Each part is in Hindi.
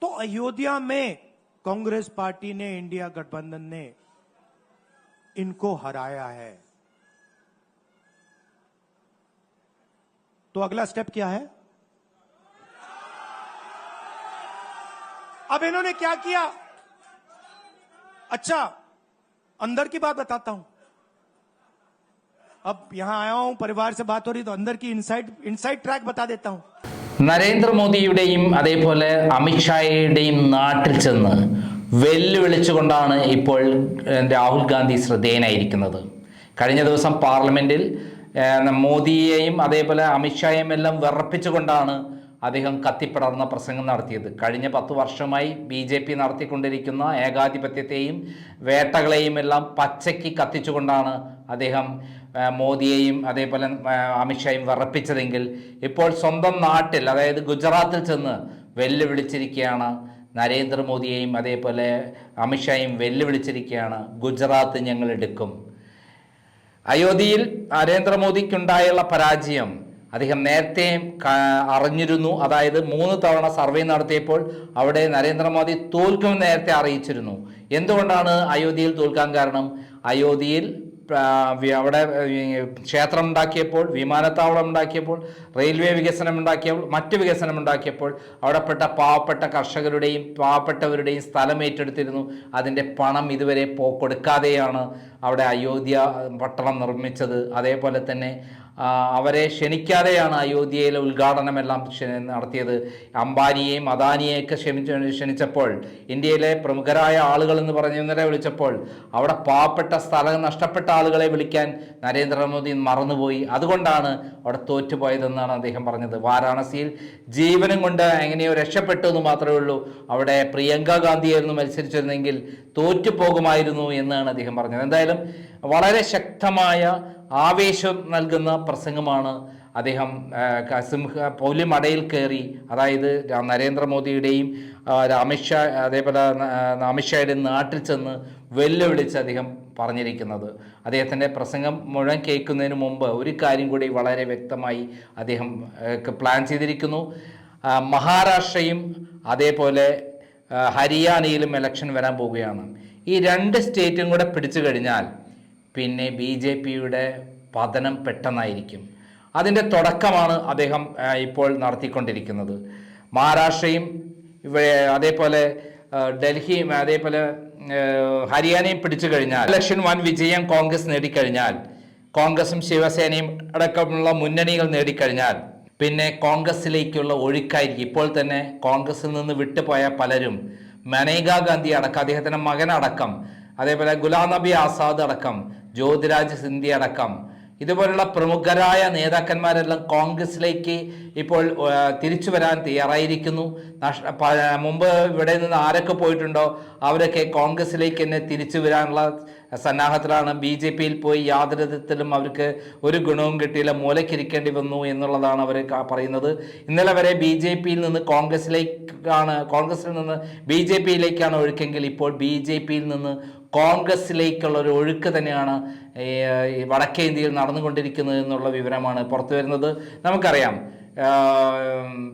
तो अयोध्या में कांग्रेस पार्टी ने, इंडिया गठबंधन ने इनको हराया है। तो अगला स्टेप क्या है? अब इन्होंने क्या किया? अच्छा, अंदर की बात बताता हूं। अब यहां आया हूं, परिवार से बात हो रही, तो अंदर की इनसाइड ट्रैक बता देता हूं। നരേന്ദ്രമോദിയുടെയും അതേപോലെ അമിത്ഷായുടെയും നാട്ടിൽ ചെന്ന് വെല്ലുവിളിച്ചുകൊണ്ടാണ് ഇപ്പോൾ രാഹുൽ ഗാന്ധി ശ്രദ്ധേയനായിരിക്കുന്നത്. കഴിഞ്ഞ ദിവസം പാർലമെന്റിൽ മോദിയെയും അതേപോലെ അമിത്ഷായെയും എല്ലാം വിറപ്പിച്ചുകൊണ്ടാണ് അദ്ദേഹം കത്തിപ്പടർന്ന പ്രസംഗം നടത്തിയത്. കഴിഞ്ഞ 10 വർഷമായി BJP നടത്തിക്കൊണ്ടിരിക്കുന്ന ഏകാധിപത്യത്തെയും വേട്ടകളെയും എല്ലാം പച്ചയ്ക്ക് കത്തിച്ചുകൊണ്ടാണ് അദ്ദേഹം മോദിയെയും അതേപോലെ അമിത്ഷായും വിറപ്പിച്ചതെങ്കിൽ ഇപ്പോൾ സ്വന്തം നാട്ടിൽ, അതായത് ഗുജറാത്തിൽ ചെന്ന് വെല്ലുവിളിച്ചിരിക്കുകയാണ്. നരേന്ദ്രമോദിയെയും അതേപോലെ അമിത്ഷായും വെല്ലുവിളിച്ചിരിക്കുകയാണ്. ഗുജറാത്ത് ഞങ്ങൾ എടുക്കും. അയോധ്യയിൽ നരേന്ദ്രമോദിക്കുണ്ടായുള്ള പരാജയം അദ്ദേഹം നേരത്തെ അറിഞ്ഞിരുന്നു. അതായത് 3 തവണ സർവേ നടത്തിയപ്പോൾ അവിടെ നരേന്ദ്രമോദി തോൽക്കുമെന്ന് നേരത്തെ അറിയിച്ചിരുന്നു. എന്തുകൊണ്ടാണ് അയോധ്യയിൽ തോൽക്കാൻ കാരണം? അയോധ്യയിൽ അവിടെ ക്ഷേത്രം ഉണ്ടാക്കിയപ്പോൾ, വിമാനത്താവളം ഉണ്ടാക്കിയപ്പോൾ, റെയിൽവേ വികസനം ഉണ്ടാക്കിയപ്പോൾ, മറ്റ് വികസനം ഉണ്ടാക്കിയപ്പോൾ അവിടെപ്പെട്ട പാവപ്പെട്ട കർഷകരുടെയും പാവപ്പെട്ടവരുടെയും സ്ഥലം ഏറ്റെടുത്തിരുന്നു. അതിൻ്റെ പണം ഇതുവരെ കൊടുക്കാതെയാണ് അവിടെ അയോധ്യ പട്ടണം നിർമ്മിച്ചത്. അതേപോലെ തന്നെ അവരെ ക്ഷണിക്കാതെയാണ് അയോധ്യയിലെ ഉദ്ഘാടനമെല്ലാം നടത്തിയത്. അംബാനിയെയും അദാനിയെയൊക്കെ ക്ഷണിച്ചപ്പോൾ, ഇന്ത്യയിലെ പ്രമുഖരായ ആളുകൾ എന്ന് പറഞ്ഞ് ഇന്നലെ വിളിച്ചപ്പോൾ അവിടെ പാവപ്പെട്ട സ്ഥലം നഷ്ടപ്പെട്ട ആളുകളെ വിളിക്കാൻ നരേന്ദ്രമോദി മറന്നുപോയി. അതുകൊണ്ടാണ് അവിടെ തോറ്റുപോയതെന്നാണ് അദ്ദേഹം പറഞ്ഞത്. വാരാണസിയിൽ ജീവനും കൊണ്ട് എങ്ങനെയോ രക്ഷപ്പെട്ടു എന്ന് മാത്രമേ ഉള്ളൂ. അവിടെ പ്രിയങ്ക ഗാന്ധിയായിരുന്നു മത്സരിച്ചിരുന്നെങ്കിൽ തോറ്റുപോകുമായിരുന്നു എന്നാണ് അദ്ദേഹം പറഞ്ഞത്. എന്തായാലും വളരെ ശക്തമായ ആവേശം നൽകുന്ന പ്രസംഗമാണ് അദ്ദേഹം പൊലിമടയിൽ കയറി, അതായത് നരേന്ദ്രമോദിയുടെയും അമിത്ഷാ അതേപോലെ അമിത്ഷായുടെ നാട്ടിൽ ചെന്ന് വെല്ലുവിളിച്ച് അദ്ദേഹം പറഞ്ഞിരിക്കുന്നത്. അദ്ദേഹത്തിൻ്റെ പ്രസംഗം മുഴുവൻ കേൾക്കുന്നതിന് മുമ്പ് ഒരു കാര്യം കൂടി വളരെ വ്യക്തമായി അദ്ദേഹം പ്ലാൻ ചെയ്തിരിക്കുന്നു. മഹാരാഷ്ട്രയും അതേപോലെ ഹരിയാനയിലും ഇലക്ഷൻ വരാൻ പോവുകയാണ്. ഈ 2 സ്റ്റേറ്റും കൂടെ പിടിച്ചു കഴിഞ്ഞാൽ പിന്നെ BJPയുടെ പതനം പെട്ടെന്നായിരിക്കും. അതിൻ്റെ തുടക്കമാണ് അദ്ദേഹം ഇപ്പോൾ നടത്തിക്കൊണ്ടിരിക്കുന്നത്. മഹാരാഷ്ട്രയും അതേപോലെ ഡൽഹിയും അതേപോലെ ഹരിയാനയും പിടിച്ചു കഴിഞ്ഞാൽ, ഇലക്ഷൻ 1 വിജയം കോൺഗ്രസ് നേടിക്കഴിഞ്ഞാൽ, കോൺഗ്രസും ശിവസേനയും അടക്കമുള്ള മുന്നണികൾ നേടിക്കഴിഞ്ഞാൽ പിന്നെ കോൺഗ്രസിലേക്കുള്ള ഒഴുക്കായിരിക്കും. ഇപ്പോൾ തന്നെ കോൺഗ്രസിൽ നിന്ന് വിട്ടുപോയ പലരും, മനേകാ ഗാന്ധി അടക്കം, അദ്ദേഹത്തിൻ്റെ മകനടക്കം, അതേപോലെ ഗുലാം നബി ആസാദ് അടക്കം, ജ്യോതിരാജ് സിന്ധ്യ അടക്കം ഇതുപോലുള്ള പ്രമുഖരായ നേതാക്കന്മാരെല്ലാം കോൺഗ്രസിലേക്ക് ഇപ്പോൾ തിരിച്ചു വരാൻ തയ്യാറായിരിക്കുന്നു. മുമ്പ് ഇവിടെ നിന്ന് ആരൊക്കെ പോയിട്ടുണ്ടോ അവരൊക്കെ കോൺഗ്രസിലേക്ക് തന്നെ തിരിച്ചു വരാനുള്ള സന്നാഹത്തിലാണ്. BJPയിൽ പോയി യാതൊരു വിധത്തിലും അവർക്ക് ഒരു ഗുണവും കിട്ടിയില്ല, മൂലക്കിരിക്കേണ്ടി വന്നു എന്നുള്ളതാണ് അവർ പറയുന്നത്. ഇന്നലെ വരെ BJPയിൽ നിന്ന് കോൺഗ്രസിൽ നിന്ന് BJPയിലേക്കാണ് ഒഴുക്കെങ്കിൽ ഇപ്പോൾ BJPയിൽ നിന്ന് കോൺഗ്രസിലേക്കുള്ള ഒരു ഒഴുക്ക് തന്നെയാണ് വടക്കേ ഇന്ത്യയിൽ നടന്നുകൊണ്ടിരിക്കുന്നത് എന്നുള്ള വിവരമാണ് പുറത്തു വരുന്നത്. നമുക്കറിയാം,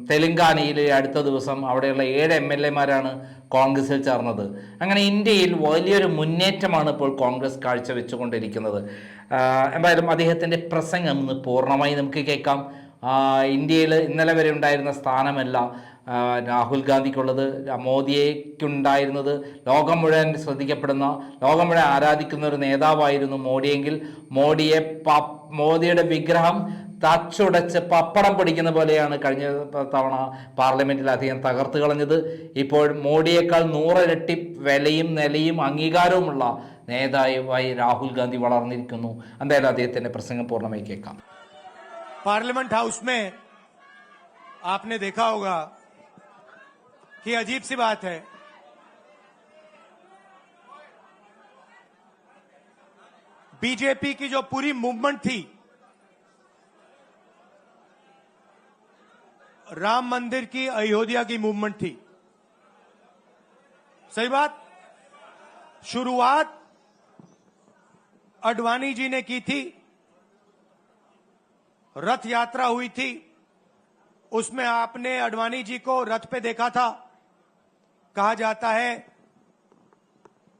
തെലങ്കാനയിൽ അടുത്ത ദിവസം അവിടെയുള്ള 7 MLA-മാരാണ് കോൺഗ്രസിൽ ചേർന്നത്. അങ്ങനെ ഇന്ത്യയിൽ വലിയൊരു മുന്നേറ്റമാണ് ഇപ്പോൾ കോൺഗ്രസ് കാഴ്ചവെച്ചുകൊണ്ടിരിക്കുന്നത്. എന്തായാലും അദ്ദേഹത്തിൻ്റെ പ്രസംഗം ഇന്ന് പൂർണ്ണമായി നമുക്ക് കേൾക്കാം. ഇന്ത്യയിൽ ഇന്നലെ വരെ ഉണ്ടായിരുന്ന സ്ഥാനമല്ല രാഹുൽ ഗാന്ധിക്കുള്ളത്, മോദിയേക്കുണ്ടായിരുന്നത്. ലോകം മുഴുവൻ ശ്രദ്ധിക്കപ്പെടുന്ന, ലോകം മുഴുവൻ ആരാധിക്കുന്ന ഒരു നേതാവായിരുന്നു മോഡിയെങ്കിൽ മോദിയുടെ വിഗ്രഹം തച്ചുടച്ച് പപ്പടം പിടിക്കുന്ന പോലെയാണ് കഴിഞ്ഞ തവണ പാർലമെന്റിൽ അദ്ദേഹം തകർത്ത് കളഞ്ഞത്. ഇപ്പോൾ മോഡിയേക്കാൾ 100 ഇരട്ടി വിലയും നിലയും അംഗീകാരവുമുള്ള നേതാവായി രാഹുൽ ഗാന്ധി വളർന്നിരിക്കുന്നു. എന്തായാലും അദ്ദേഹത്തിന്റെ പ്രസംഗം പൂർണ്ണമായി കേൾക്കാം. पार्लियामेंट हाउस में आपने देखा होगा कि अजीब सी बात है, बीजेपी की जो पूरी मूवमेंट थी, राम मंदिर की, अयोध्या की मूवमेंट थी, सही बात, शुरुआत अडवाणी जी ने की थी, रथ यात्रा हुई थी, उसमें आपने अडवाणी जी को रथ पे देखा था, कहा जाता है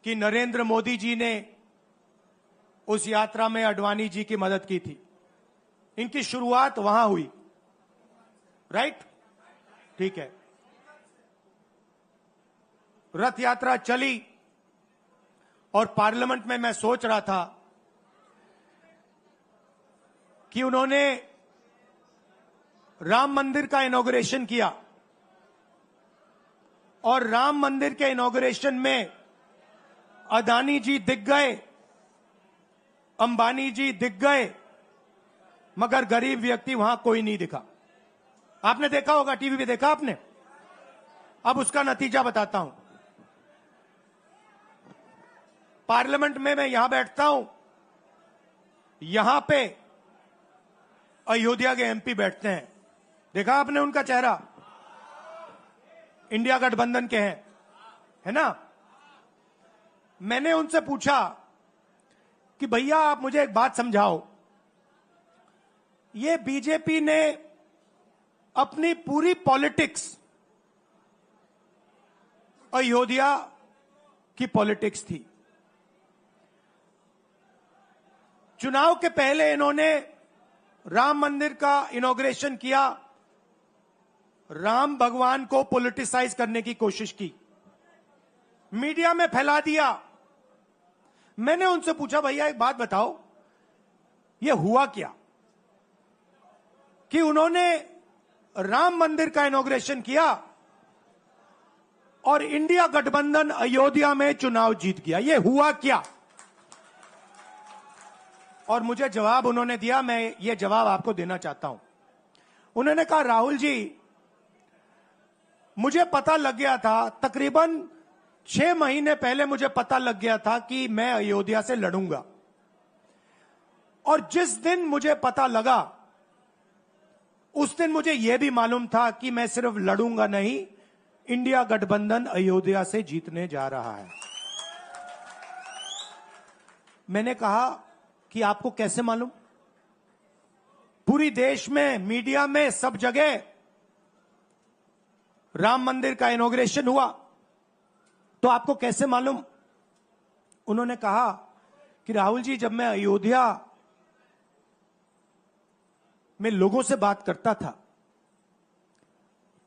कि नरेंद्र मोदी जी ने उस यात्रा में आडवाणी जी की मदद की थी। इनकी शुरुआत वहां हुई, राइट? ठीक है। रथ यात्रा चली और पार्लियामेंट में मैं सोच रहा था कि उन्होंने राम मंदिर का इनॉग्रेशन किया और राम मंदिर के इनॉग्रेशन में अदानी जी दिख गए, अंबानी जी दिख गए, मगर गरीब व्यक्ति वहां कोई नहीं दिखा। आपने देखा होगा, टीवी पे देखा आपने। अब उसका नतीजा बताता हूं। पार्लियामेंट में मैं यहां बैठता हूं, यहां पे अयोध्या के एमपी बैठते हैं। देखा आपने उनका चेहरा? इंडिया गठबंधन के हैं, है ना? मैंने उनसे पूछा कि भैया आप मुझे एक बात समझाओ, ये बीजेपी ने अपनी पूरी पॉलिटिक्स अयोध्या की पॉलिटिक्स थी। चुनाव के पहले इन्होंने राम मंदिर का इनॉग्रेशन किया, राम भगवान को पॉलिटिसाइज करने की कोशिश की, मीडिया में फैला दिया। मैंने उनसे पूछा भैया एक बात बताओ, यह हुआ क्या कि उन्होंने राम मंदिर का इनॉग्रेशन किया और इंडिया गठबंधन अयोध्या में चुनाव जीत गया? यह हुआ क्या? और मुझे जवाब उन्होंने दिया, मैं ये जवाब आपको देना चाहता हूं। उन्होंने कहा राहुल जी, मुझे पता लग गया था, तकरीबन 6 महीने पहले मुझे पता लग गया था कि मैं अयोध्या से लड़ूंगा, और जिस दिन मुझे पता लगा उस दिन मुझे यह भी मालूम था कि मैं सिर्फ लड़ूंगा नहीं, इंडिया गठबंधन अयोध्या से जीतने जा रहा है। मैंने कहा कि आपको कैसे मालूम? पूरी देश में, मीडिया में, सब जगह राम मंदिर का इनॉग्रेशन हुआ, तो आपको कैसे मालूम? उन्होंने कहा कि राहुल जी, जब मैं अयोध्या में लोगों से बात करता था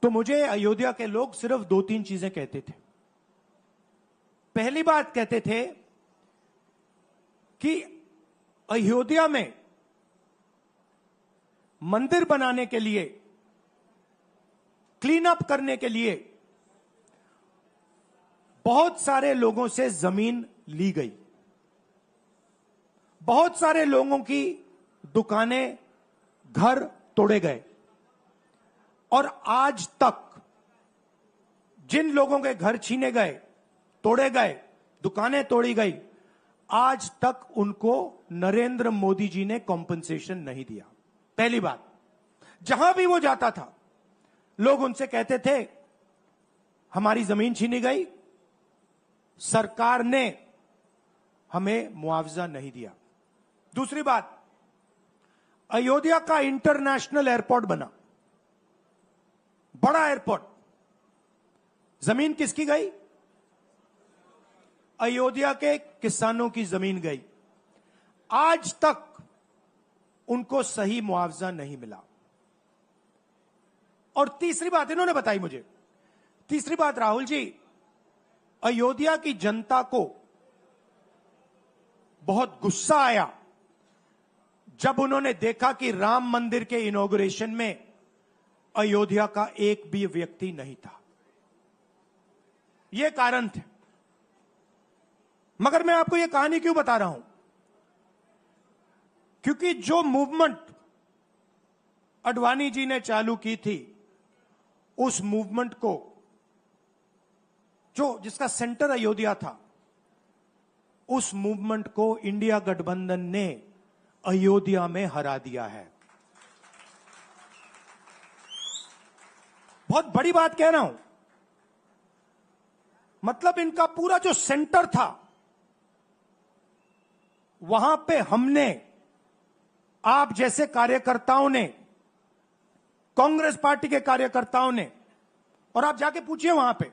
तो मुझे अयोध्या के लोग सिर्फ 2-3 चीजें कहते थे। पहली बात कहते थे कि अयोध्या में मंदिर बनाने के लिए, क्लीन अप करने के लिए बहुत सारे लोगों से जमीन ली गई, बहुत सारे लोगों की दुकानें, घर तोड़े गए, और आज तक जिन लोगों के घर छीने गए, तोड़े गए, दुकानें तोड़ी गई, आज तक उनको नरेंद्र मोदी जी ने कॉम्पनसेशन नहीं दिया। पहली बात। जहां भी वो जाता था लोग उनसे कहते थे हमारी जमीन छीनी गई, सरकार ने हमें मुआवजा नहीं दिया। दूसरी बात, अयोध्या का इंटरनेशनल एयरपोर्ट बना, बड़ा एयरपोर्ट, जमीन किसकी गई? अयोध्या के किसानों की जमीन गई। आज तक उनको सही मुआवजा नहीं मिला। और तीसरी बात इन्होंने बताई मुझे, तीसरी बात, राहुल जी, अयोध्या की जनता को बहुत गुस्सा आया जब उन्होंने देखा कि राम मंदिर के इनॉग्रेशन में अयोध्या का एक भी व्यक्ति नहीं था। यह कारण थे। मगर मैं आपको यह कहानी क्यों बता रहा हूं? क्योंकि जो मूवमेंट आडवाणी जी ने चालू की थी, उस मूवमेंट को, जिसका सेंटर अयोध्या था, उस मूवमेंट को इंडिया गठबंधन ने अयोध्या में हरा दिया है। बहुत बड़ी बात कह रहा हूं। मतलब इनका पूरा जो सेंटर था, वहां पे हमने, आप जैसे कार्यकर्ताओं ने, कांग्रेस पार्टी के कार्यकर्ताओं ने, और आप जाके पूछिए वहां पे,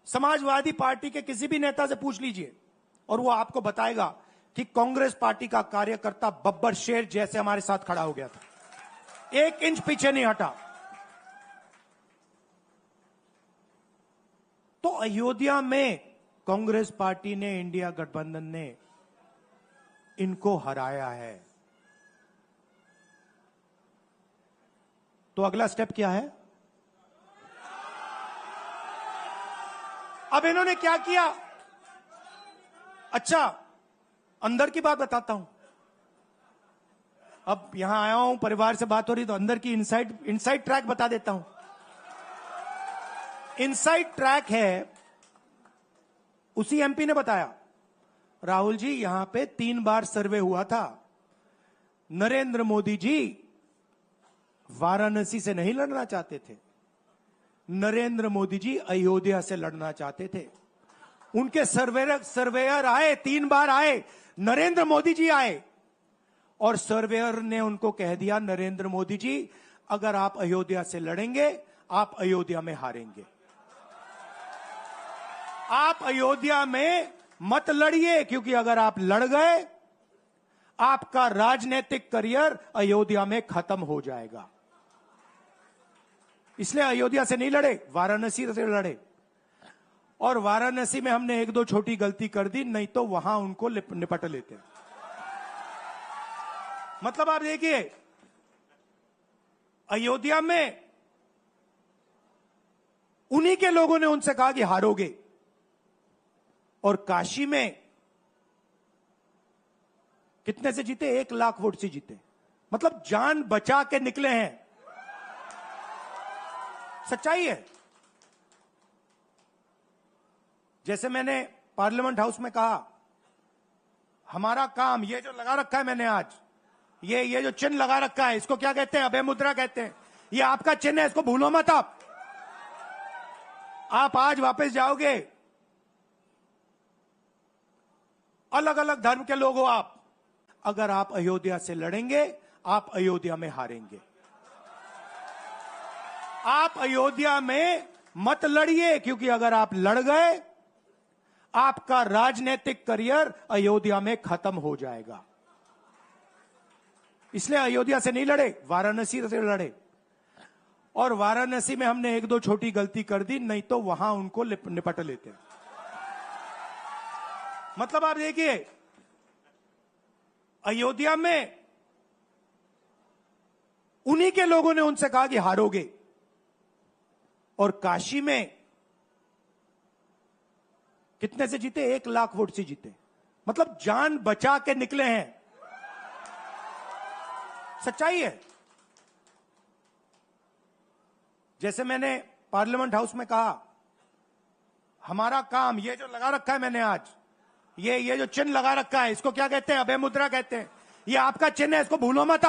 समाजवादी पार्टी के किसी भी नेता से पूछ लीजिए और वो आपको बताएगा कि कांग्रेस पार्टी का कार्यकर्ता बब्बर शेर जैसे हमारे साथ खड़ा हो गया था, 1 इंच पीछे नहीं हटा। तो अयोध्या में कांग्रेस पार्टी ने, इंडिया गठबंधन ने इनको हराया है। तो अगला स्टेप क्या है? अब इन्होंने क्या किया? अच्छा, अंदर की बात बताता हूं। अब यहां आया हूं, परिवार से बात हो रही, तो अंदर की इनसाइड ट्रैक बता देता हूं। इनसाइड ट्रैक है, उसी एमपी ने बताया, राहुल जी यहां पे 3 बार सर्वे हुआ था। नरेंद्र मोदी जी वाराणसी से नहीं लड़ना चाहते थे, नरेंद्र मोदी जी अयोध्या से लड़ना चाहते थे। उनके सर्वेयर आए, 3 बार आए, नरेंद्र मोदी जी आए, और सर्वेयर ने उनको कह दिया, नरेंद्र मोदी जी अगर आप अयोध्या से लड़ेंगे, आप अयोध्या में हारेंगे। आप अयोध्या में मत लड़िए, क्योंकि अगर आप लड़ गए, आपका राजनीतिक करियर अयोध्या में खत्म हो जाएगा। इसलिए अयोध्या से नहीं लड़े, वाराणसी से लड़े। और वाराणसी में हमने 1-2 छोटी गलती कर दी, नहीं तो वहां उनको निपट लेते। मतलब आप देखिए, अयोध्या में उन्हीं के लोगों ने उनसे कहा कि हारोगे, और काशी में कितने से जीते? 1 लाख वोट से जीते। मतलब जान बचा के निकले हैं। सच्चाई है। जैसे मैंने पार्लियामेंट हाउस में कहा, हमारा काम, ये जो लगा रखा है मैंने आज, ये जो चिन्ह लगा रखा है, इसको क्या कहते हैं? अभय मुद्रा कहते हैं। ये आपका चिन्ह है, इसको भूलो मत। आप आज वापस जाओगे, अलग अलग धर्म के लोग हो आप, अगर आप अयोध्या से लड़ेंगे, आप अयोध्या में हारेंगे। आप अयोध्या में मत लड़िए, क्योंकि अगर आप लड़ गए, आपका राजनीतिक करियर अयोध्या में खत्म हो जाएगा। इसलिए अयोध्या से नहीं लड़े, वाराणसी से लड़े। और वाराणसी में हमने 1-2 छोटी गलती कर दी, नहीं तो वहां उनको निपट लेते। मतलब आप देखिए, अयोध्या में उन्हीं के लोगों ने उनसे कहा कि हारोगे, और काशी में कितने से जीते? 1 लाख वोट से जीते। मतलब जान बचा के निकले हैं। सच्चाई है। जैसे मैंने पार्लियामेंट हाउस में कहा, हमारा काम, ये जो लगा रखा है मैंने आज, ये जो चिन्ह लगा रखा है, इसको क्या कहते हैं? अभय मुद्रा कहते हैं। ये आपका चिन्ह है, इसको भूलो मत।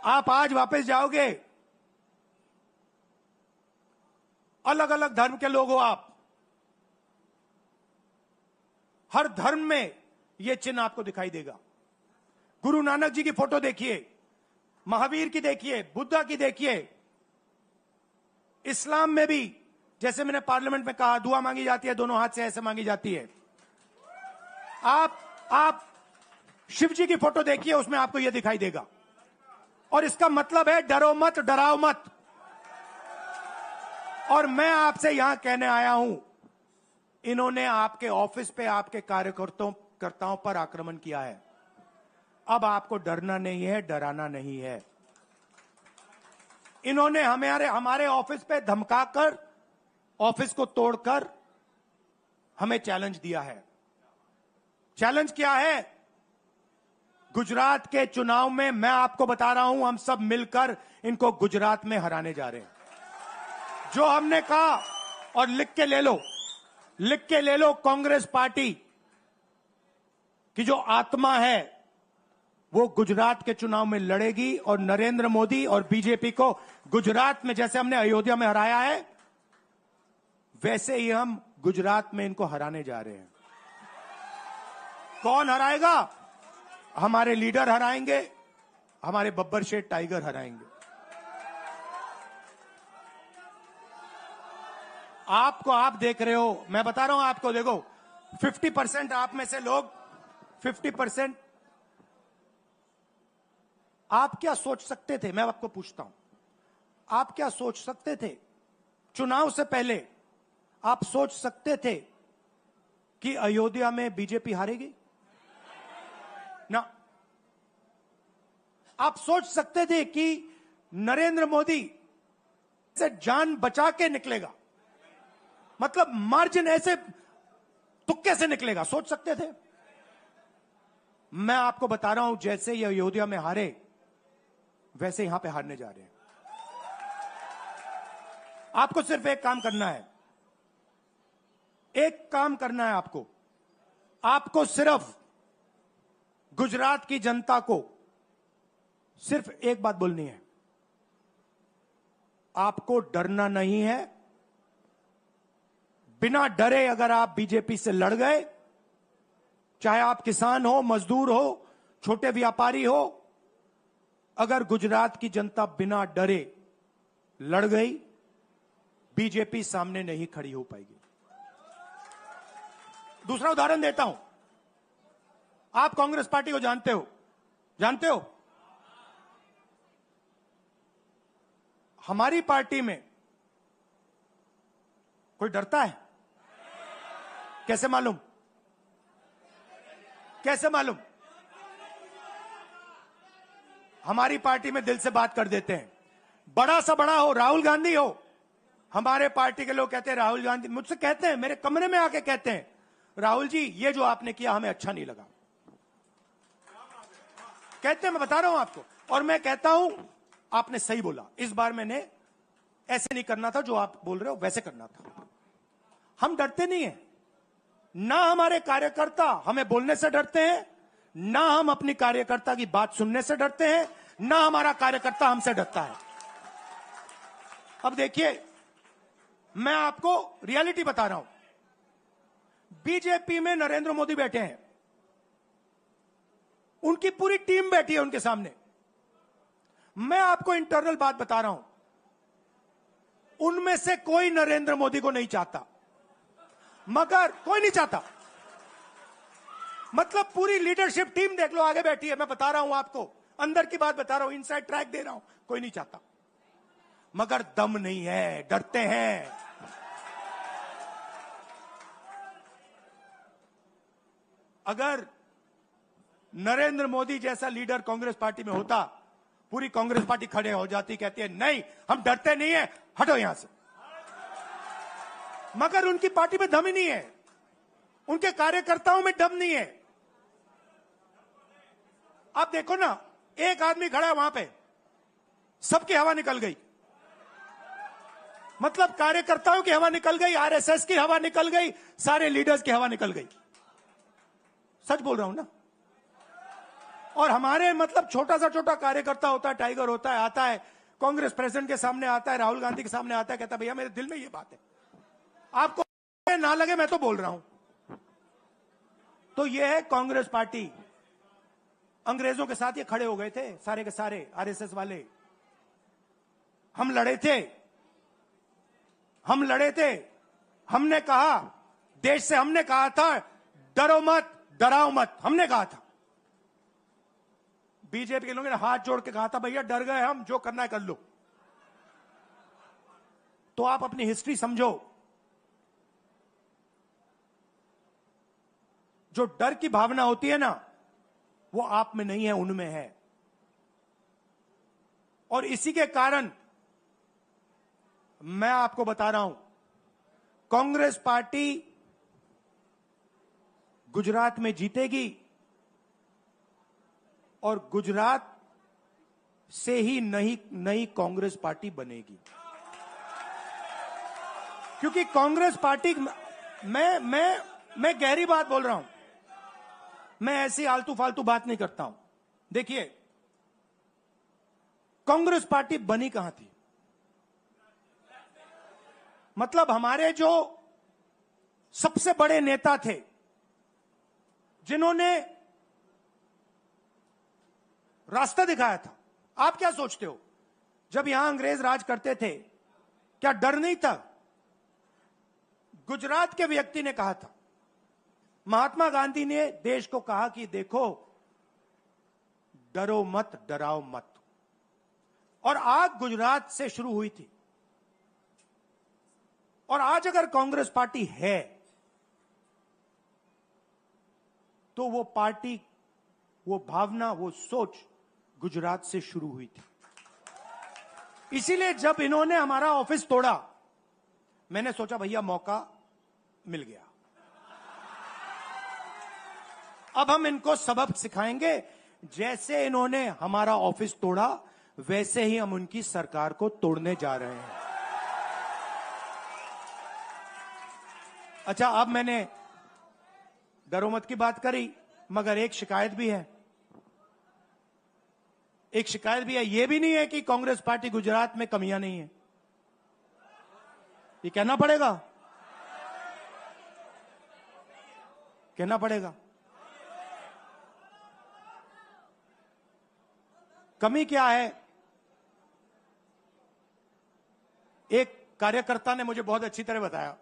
आप आज वापस जाओगे, अलग अलग धर्म के लोग हो आप, हर धर्म में यह चिन्ह आपको दिखाई देगा। गुरु नानक जी की फोटो देखिए, महावीर की देखिए, बुद्धा की देखिए। इस्लाम में भी, जैसे मैंने पार्लियामेंट में कहा, दुआ मांगी जाती है, दोनों हाथ से ऐसे मांगी जाती है। आप शिव जी की फोटो देखिए, उसमें आपको यह दिखाई देगा। और इसका मतलब है डरो मत, डराओ मत। और मैं आपसे यहां कहने आया हूं, इन्होंने आपके ऑफिस पे, आपके कार्यकर्ताओं पर आक्रमण किया है। अब आपको डरना नहीं है, डराना नहीं है। इन्होंने हमारे ऑफिस पे धमकाकर, ऑफिस को तोड़कर हमें चैलेंज दिया है। चैलेंज क्या है? गुजरात के चुनाव में, मैं आपको बता रहा हूं, हम सब मिलकर इनको गुजरात में हराने जा रहे हैं। जो हमने कहा, और लिख के ले लो, कांग्रेस पार्टी की जो आत्मा है वो गुजरात के चुनाव में लड़ेगी, और नरेंद्र मोदी और बीजेपी को गुजरात में, जैसे हमने अयोध्या में हराया है, वैसे ही हम गुजरात में इनको हराने जा रहे हैं। कौन हराएगा? हमारे लीडर हराएंगे, हमारे बब्बर शेर टाइगर हराएंगे। आपको, आप देख रहे हो, मैं बता रहा हूं आपको, देखो 50% आप में से लोग 50%, आप क्या सोच सकते थे, मैं आपको पूछता हूं, आप क्या सोच सकते थे चुनाव से पहले? आप सोच सकते थे कि अयोध्या में बीजेपी हारेगी? ना। आप सोच सकते थे कि नरेंद्र मोदी से जान बचा के निकलेगा, मतलब मार्जिन ऐसे तुक्के से निकलेगा, सोच सकते थे? मैं आपको बता रहा हूं, जैसे ये अयोध्या में हारे वैसे यहां पे हारने जा रहे हैं। आपको सिर्फ एक काम करना है, एक काम करना है आपको। आपको सिर्फ गुजरात की जनता को सिर्फ एक बात बोलनी है, आपको डरना नहीं है। बिना डरे अगर आप बीजेपी से लड़ गए, चाहे आप किसान हो, मजदूर हो, छोटे व्यापारी हो, अगर गुजरात की जनता बिना डरे लड़ गई, बीजेपी सामने नहीं खड़ी हो पाएगी। दूसरा उदाहरण देता हूं, आप कांग्रेस पार्टी को जानते हो, जानते हो? हमारी पार्टी में कोई डरता है? कैसे मालूम? कैसे मालूम? हमारी पार्टी में दिल से बात कर देते हैं। बड़ा सा बड़ा हो, राहुल गांधी हो, हमारे पार्टी के लोग कहते हैं राहुल गांधी, मुझसे कहते हैं, मेरे कमरे में आके कहते हैं, राहुल जी ये जो आपने किया हमें अच्छा नहीं लगा। कहते हैं, मैं बता रहा हूं आपको, और मैं कहता हूं आपने सही बोला, इस बार मैंने ऐसे नहीं करना था, जो आप बोल रहे हो वैसे करना था। हम डरते नहीं हैं, ना हमारे कार्यकर्ता हमें बोलने से डरते हैं, ना हम अपनी कार्यकर्ता की बात सुनने से डरते हैं, ना हमारा कार्यकर्ता हमसे डरता है। अब देखिए, मैं आपको रियलिटी बता रहा हूं, बीजेपी में नरेंद्र मोदी बैठे हैं, उनकी पूरी टीम बैठी है उनके सामने। मैं आपको इंटरनल बात बता रहा हूं, उनमें से कोई नरेंद्र मोदी को नहीं चाहता, मगर कोई नहीं चाहता, मतलब पूरी लीडरशिप टीम देख लो आगे बैठी है। मैं बता रहा हूं आपको, अंदर की बात बता रहा हूं, इनसाइड ट्रैक दे रहा हूं, कोई नहीं चाहता, मगर दम नहीं है, डरते हैं। अगर नरेंद्र मोदी जैसा लीडर कांग्रेस पार्टी में होता, पूरी कांग्रेस पार्टी खड़े हो जाती, कहती है नहीं हम डरते नहीं है, हटो यहां से। मगर उनकी पार्टी में दम ही नहीं है, उनके कार्यकर्ताओं में दम नहीं है। आप देखो ना, एक आदमी खड़ा है वहां पे, सबकी हवा निकल गई, मतलब कार्यकर्ताओं की हवा निकल गई, आरएसएस की हवा निकल गई, सारे लीडर्स की हवा निकल गई। सच बोल रहा हूं ना। और हमारे मतलब छोटा सा छोटा कार्यकर्ता होता है, टाइगर होता है, आता है कांग्रेस प्रेसिडेंट के सामने, आता है राहुल गांधी के सामने, आता है, कहता है भैया मेरे दिल में ये बात है, आपको ना लगे मैं तो बोल रहा हूं। तो ये है कांग्रेस पार्टी। अंग्रेजों के साथ ये खड़े हो गए थे सारे के सारे आरएसएस वाले। हम लड़े थे, हम लड़े थे, हमने कहा, देश से हमने कहा था डरो मत, डराओ मत, हमने कहा था। बीजेपी के लोगों ने हाथ जोड़ के कहा था भैया डर गए हम, जो करना है कर लो। तो आप अपनी हिस्ट्री समझो, जो डर की भावना होती है ना, वो आप में नहीं है, उनमें है। और इसी के कारण मैं आपको बता रहा हूं, कांग्रेस पार्टी गुजरात में जीतेगी और गुजरात से ही नई कांग्रेस पार्टी बनेगी। क्योंकि कांग्रेस पार्टी, मैं गहरी बात बोल रहा हूं, मैं ऐसी आलतू फालतू बात नहीं करता हूं। देखिए, कांग्रेस पार्टी बनी कहां थी? मतलब हमारे जो सबसे बड़े नेता थे, जिन्होंने रास्ता दिखाया था। आप क्या सोचते हो, जब यहां अंग्रेज राज करते थे, क्या डर नहीं था? गुजरात के व्यक्ति ने कहा था, महात्मा गांधी ने देश को कहा कि देखो, डरो मत, डराओ मत। और आग गुजरात से शुरू हुई थी। और आज अगर कांग्रेस पार्टी है तो वो पार्टी, वो भावना, वो सोच गुजरात से शुरू हुई थी। इसीलिए जब इन्होंने हमारा ऑफिस तोड़ा, मैंने सोचा भैया मौका मिल गया, अब हम इनको सबक सिखाएंगे। जैसे इन्होंने हमारा ऑफिस तोड़ा, वैसे ही हम उनकी सरकार को तोड़ने जा रहे हैं। अच्छा, अब मैंने डरो मत की बात करी, मगर एक शिकायत भी है। एक शिकायत भी है। यह भी नहीं है कि कांग्रेस पार्टी गुजरात में कमियां नहीं है, ये कहना पड़ेगा, कहना पड़ेगा। कमी क्या है? एक कार्यकर्ता ने मुझे बहुत अच्छी तरह बताया,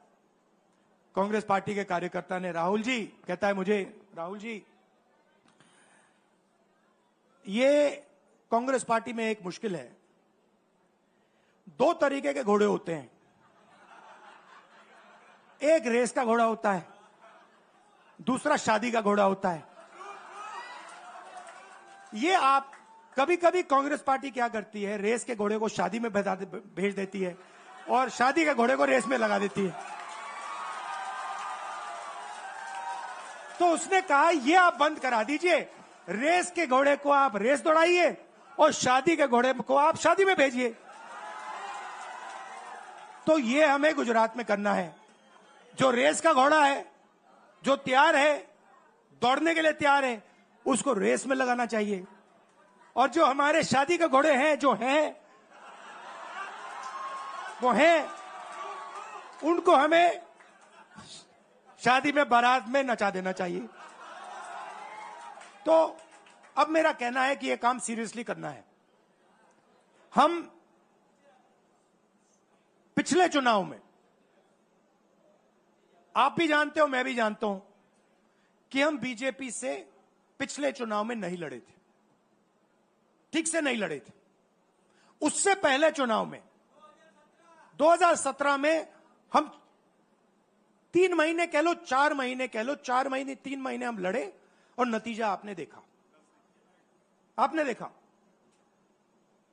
कांग्रेस पार्टी के कार्यकर्ता ने, राहुल जी, कहता है मुझे, राहुल जी, ये कांग्रेस पार्टी में एक मुश्किल है, दो तरीके के घोड़े होते हैं, एक रेस का घोड़ा होता है, दूसरा शादी का घोड़ा होता है। ये आप कभी कभी कांग्रेस पार्टी क्या करती है, रेस के घोड़े को शादी में भेज देती है और शादी के घोड़े को रेस में लगा देती है। तो उसने कहा ये आप बंद करा दीजिए, रेस के घोड़े को आप रेस दौड़ाइए और शादी के घोड़े को आप शादी में भेजिए। तो ये हमें गुजरात में करना है। जो रेस का घोड़ा है, जो तैयार है, दौड़ने के लिए तैयार है, उसको रेस में लगाना चाहिए। और जो हमारे शादी के घोड़े हैं, जो हैं, वो हैं, उनको हमें शादी में, बारात में नचा देना चाहिए। तो अब मेरा कहना है कि यह काम सीरियसली करना है। हम पिछले चुनाव में, आप भी जानते हो, मैं भी जानता हूं कि हम बीजेपी से पिछले चुनाव में नहीं लड़े थे, ठीक से नहीं लड़े थे। उससे पहले चुनाव में 2017 में हम 3 महीने कह लो, 4 महीने कह लो, 4 महीने 3 महीने हम लड़े और नतीजा आपने देखा। आपने देखा,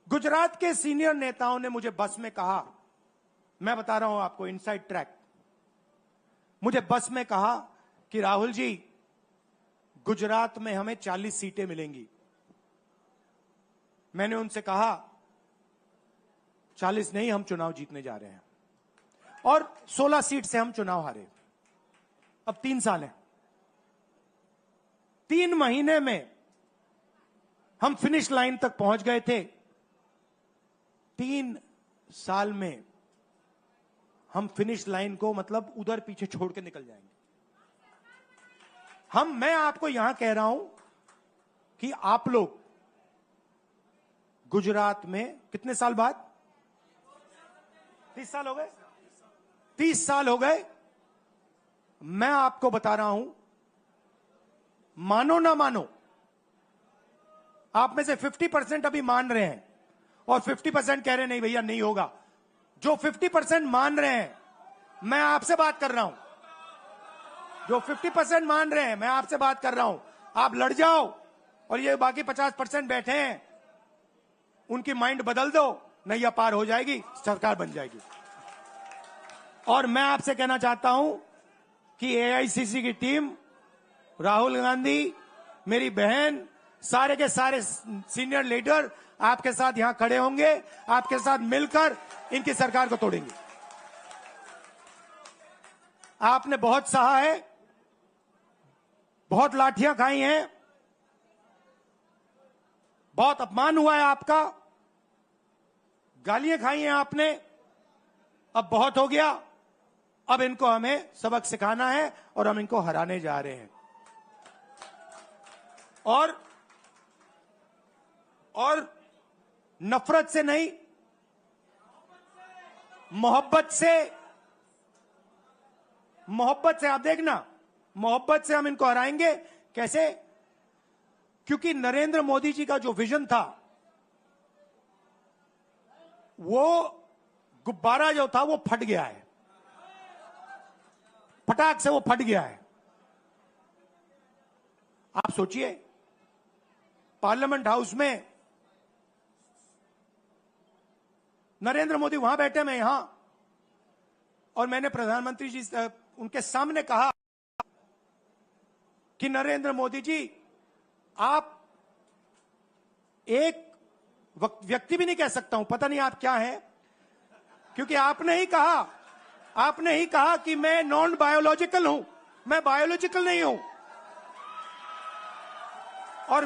गुजरात के सीनियर नेताओं ने मुझे बस में कहा, मैं बता रहा हूं आपको इनसाइड ट्रैक, मुझे बस में कहा कि राहुल जी, गुजरात में हमें 40 सीटें मिलेंगी। मैंने उनसे कहा 40 नहीं, हम चुनाव जीतने जा रहे हैं। और 16 सीट से हम चुनाव हारे। अब 3 साल है, 3 महीने में हम फिनिश लाइन तक पहुंच गए थे। 3 साल में हम फिनिश लाइन को मतलब उधर पीछे छोड़ के निकल जाएंगे। मैं आपको यहां कह रहा हूं कि आप लोग गुजरात में कितने साल बाद, 30 साल हो गए, 30 साल हो गए, मैं आपको बता रहा हूं, मानो ना मानो, आप में से 50% अभी मान रहे हैं और 50% कह रहे हैं नहीं भैया नहीं होगा। जो 50% मान रहे हैं, मैं आपसे बात कर रहा हूं, जो 50% मान रहे हैं, मैं आपसे बात कर रहा हूं, आप लड़ जाओ और ये बाकी 50% बैठे हैं, उनकी माइंड बदल दो, नैया पार हो जाएगी, सरकार बन जाएगी। और मैं आपसे कहना चाहता हूं कि एआईसीसी की टीम, राहुल गांधी, मेरी बहन, सारे के सारे सीनियर लीडर आपके साथ यहां खड़े होंगे, आपके साथ मिलकर इनकी सरकार को तोड़ेंगे। आपने बहुत सहा है, बहुत लाठियां खाई हैं, बहुत अपमान हुआ है आपका, गालियां खाई हैं आपने, अब बहुत हो गया। अब इनको हमें सबक सिखाना है और हम इनको हराने जा रहे हैं। और नफरत से नहीं, मोहब्बत से मोहब्बत से, आप देखना, मोहब्बत से हम इनको हराएंगे। कैसे? क्योंकि नरेंद्र मोदी जी का जो विजन था, वो गुब्बारा जो था वो फट गया है, फटाक से वो फट गया है। आप सोचिए, पार्लियामेंट हाउस में नरेंद्र मोदी वहां बैठे, मैं यहां, और मैंने प्रधानमंत्री जी उनके सामने कहा कि नरेंद्र मोदी जी, आप एक व्यक्ति भी नहीं कह सकता हूं, पता नहीं आप क्या हैं, क्योंकि आपने ही कहा कि मैं नॉन बायोलॉजिकल हूं, मैं बायोलॉजिकल नहीं हूं, और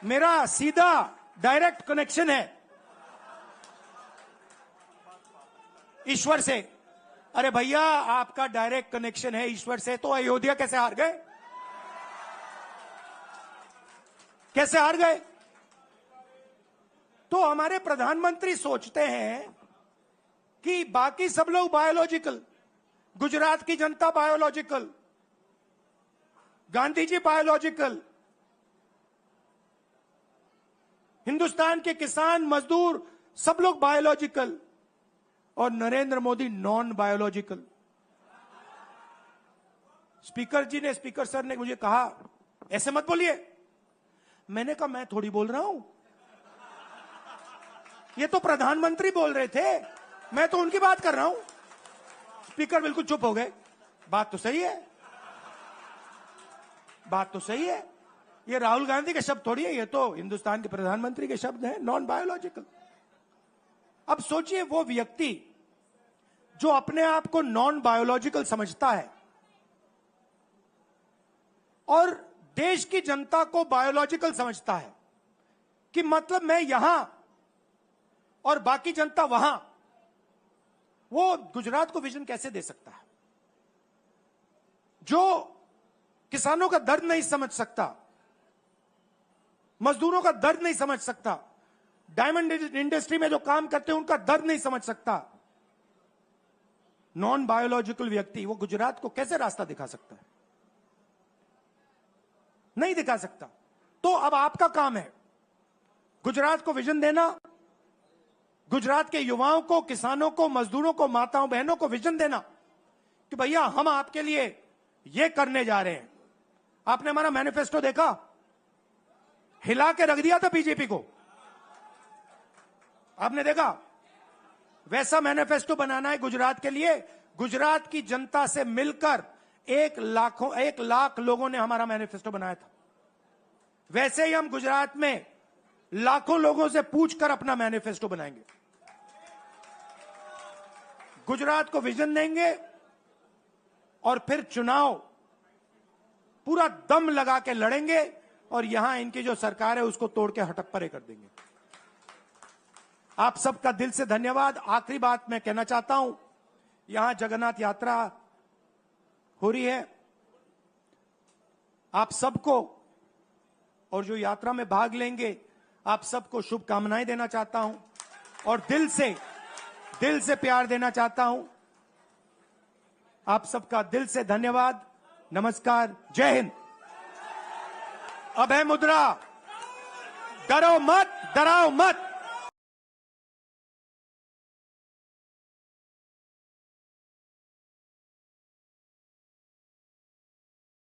मेरा सीधा डायरेक्ट कनेक्शन है ईश्वर से। अरे भैया, आपका डायरेक्ट कनेक्शन है ईश्वर से, तो अयोध्या कैसे हार गए? कैसे हार गए? तो हमारे प्रधानमंत्री सोचते हैं कि बाकी सब लोग बायोलॉजिकल, गुजरात की जनता बायोलॉजिकल, गांधी जी बायोलॉजिकल, हिंदुस्तान के किसान मजदूर सब लोग बायोलॉजिकल, और Narendra Modi non biological. Speaker sir ने मुझे कहा, ऐसे मत बोलिए। मैंने कहा, मैं थोड़ी बोल रहा हूं, ये तो प्रधानमंत्री बोल रहे थे, मैं तो उनकी बात कर रहा हूं। स्पीकर बिल्कुल चुप हो गए। बात तो सही है, बात तो सही है, ये राहुल गांधी के शब्द थोड़ी है, ये तो हिंदुस्तान के प्रधानमंत्री के शब्द हैं, नॉन बायोलॉजिकल। अब सोचिए, वो व्यक्ति जो अपने आप को नॉन बायोलॉजिकल समझता है और देश की जनता को बायोलॉजिकल समझता है, कि मतलब मैं यहां और बाकी जनता वहां, वो गुजरात को विजन कैसे दे सकता है? जो किसानों का दर्द नहीं समझ सकता, मजदूरों का दर्द नहीं समझ सकता, डायमंड इंडस्ट्री में जो काम करते हैं उनका दर्द नहीं समझ सकता, नॉन बायोलॉजिकल व्यक्ति वो गुजरात को कैसे रास्ता दिखा सकता है? नहीं दिखा सकता। तो अब आपका काम है गुजरात को विजन देना, गुजरात के युवाओं को, किसानों को, मजदूरों को, माताओं बहनों को विजन देना कि भैया हम आपके लिए ये करने जा रहे हैं। आपने हमारा मैनिफेस्टो देखा? हिला के रख दिया था बीजेपी को, आपने देखा? वैसा मैनिफेस्टो बनाना है गुजरात के लिए। गुजरात की जनता से मिलकर 1 लाख लोगों ने हमारा मैनिफेस्टो बनाया था। वैसे ही हम गुजरात में लाखों लोगों से पूछकर अपना मैनिफेस्टो बनाएंगे, गुजरात को विजन देंगे, और फिर चुनाव पूरा दम लगा के लड़ेंगे, और यहां इनकी जो सरकार है उसको तोड़ के हटप्परे कर देंगे। आप सबका दिल से धन्यवाद। आखिरी बात मैं कहना चाहता हूं, यहां जगन्नाथ यात्रा हो रही है, आप सबको, और जो यात्रा में भाग लेंगे, आप सबको शुभकामनाएं देना चाहता हूं, और दिल से प्यार देना चाहता हूं। आप सबका दिल से धन्यवाद। नमस्कार, जय हिंद। अभय मुद्रा, डरो मत, डराओ मत।